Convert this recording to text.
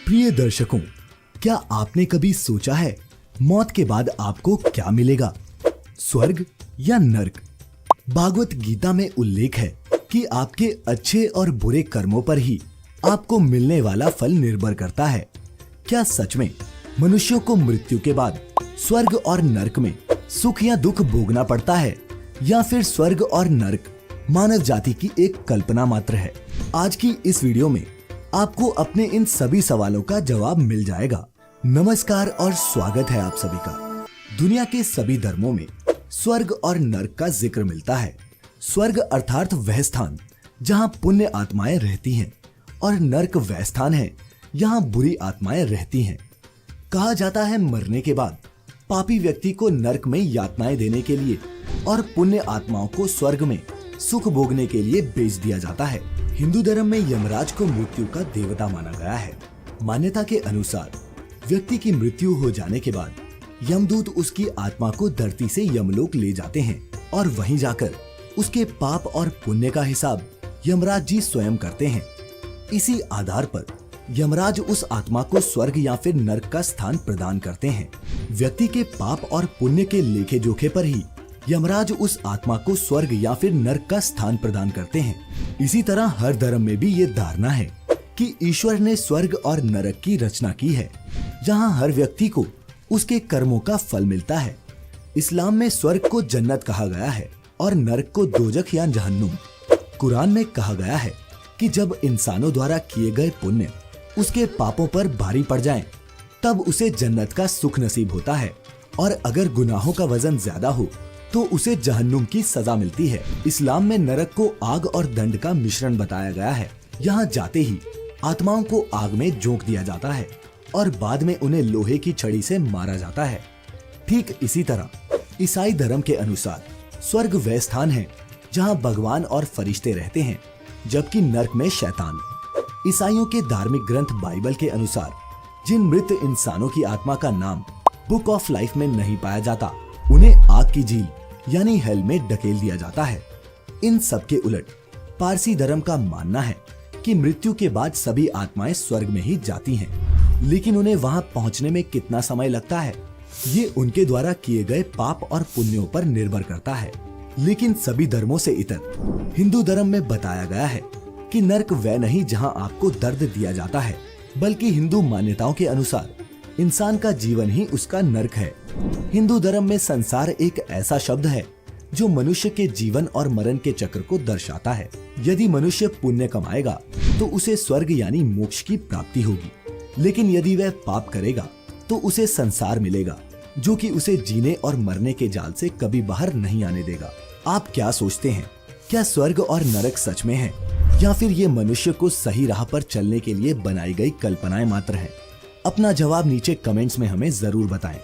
प्रिय दर्शकों, क्या आपने कभी सोचा है मौत के बाद आपको क्या मिलेगा, स्वर्ग या नर्क? भागवत गीता में उल्लेख है कि आपके अच्छे और बुरे कर्मों पर ही आपको मिलने वाला फल निर्भर करता है। क्या सच में मनुष्यों को मृत्यु के बाद स्वर्ग और नर्क में सुख या दुख भोगना पड़ता है, या फिर स्वर्ग और नर्क मानव जाति की एक कल्पना मात्र है? आज की इस वीडियो में आपको अपने इन सभी सवालों का जवाब मिल जाएगा। नमस्कार और स्वागत है आप सभी का। दुनिया के सभी धर्मों में स्वर्ग और नर्क का जिक्र मिलता है। स्वर्ग अर्थात वह स्थान जहां पुण्य आत्माएं रहती हैं, और नर्क वह स्थान है जहां बुरी आत्माएं रहती हैं। कहा जाता है मरने के बाद पापी व्यक्ति को नर्क में यातनाएं देने के लिए और पुण्य आत्माओं को स्वर्ग में सुख भोगने के लिए भेज दिया जाता है। हिंदू धर्म में यमराज को मृत्यु का देवता माना गया है। मान्यता के अनुसार व्यक्ति की मृत्यु हो जाने के बाद यमदूत उसकी आत्मा को धरती से यमलोक ले जाते हैं और वहीं जाकर उसके पाप और पुण्य का हिसाब यमराज जी स्वयं करते हैं। इसी आधार पर यमराज उस आत्मा को स्वर्ग या फिर नर्क का स्थान प्रदान करते हैं। व्यक्ति के पाप और पुण्य के लेखे जोखे पर ही यमराज उस आत्मा को स्वर्ग या फिर नर्क का स्थान प्रदान करते हैं। इसी तरह हर धर्म में भी ये धारणा है कि ईश्वर ने स्वर्ग और नरक की रचना की है, जहां हर व्यक्ति को उसके कर्मों का फल मिलता है। इस्लाम में स्वर्ग को जन्नत कहा गया है और नरक को दोजख या जहन्नुम। कुरान में कहा गया है कि जब इंसानों द्वारा किए गए पुण्य उसके पापों पर भारी पड़ जाएं, तब उसे जन्नत का सुख नसीब होता है, और अगर गुनाहों का वजन ज्यादा हो तो उसे जहन्नुम की सजा मिलती है। इस्लाम में नरक को आग और दंड का मिश्रण बताया गया है। यहाँ जाते ही आत्माओं को आग में झोंक दिया जाता है और बाद में उन्हें लोहे की छड़ी से मारा जाता है। ठीक इसी तरह ईसाई धर्म के अनुसार स्वर्ग वह स्थान है जहाँ भगवान और फरिश्ते रहते हैं, जबकि नर्क में शैतान। ईसाइयों के धार्मिक ग्रंथ बाइबल के अनुसार जिन मृत इंसानों की आत्मा का नाम बुक ऑफ लाइफ में नहीं पाया जाता, उन्हें आग की झील यानी हेल में ढकेल दिया जाता है। इन सब के उलट पारसी धर्म का मानना है कि मृत्यु के बाद सभी आत्माएं स्वर्ग में ही जाती हैं, लेकिन उन्हें वहां पहुंचने में कितना समय लगता है ये उनके द्वारा किए गए पाप और पुण्यों पर निर्भर करता है। लेकिन सभी धर्मों से इतर हिंदू धर्म में बताया गया है कि नर्क वह नहीं जहां आपको दर्द दिया जाता है, बल्कि हिंदू मान्यताओं के अनुसार इंसान का जीवन ही उसका नर्क है। हिंदू धर्म में संसार एक ऐसा शब्द है जो मनुष्य के जीवन और मरण के चक्र को दर्शाता है। यदि मनुष्य पुण्य कमाएगा तो उसे स्वर्ग यानी मोक्ष की प्राप्ति होगी, लेकिन यदि वह पाप करेगा तो उसे संसार मिलेगा, जो कि उसे जीने और मरने के जाल से कभी बाहर नहीं आने देगा। आप क्या सोचते हैं, क्या स्वर्ग और नरक सच में है, या फिर ये मनुष्य को सही राह पर चलने के लिए बनाई गई कल्पनाएं मात्र हैं? अपना जवाब नीचे कमेंट्स में हमें जरूर बताएं।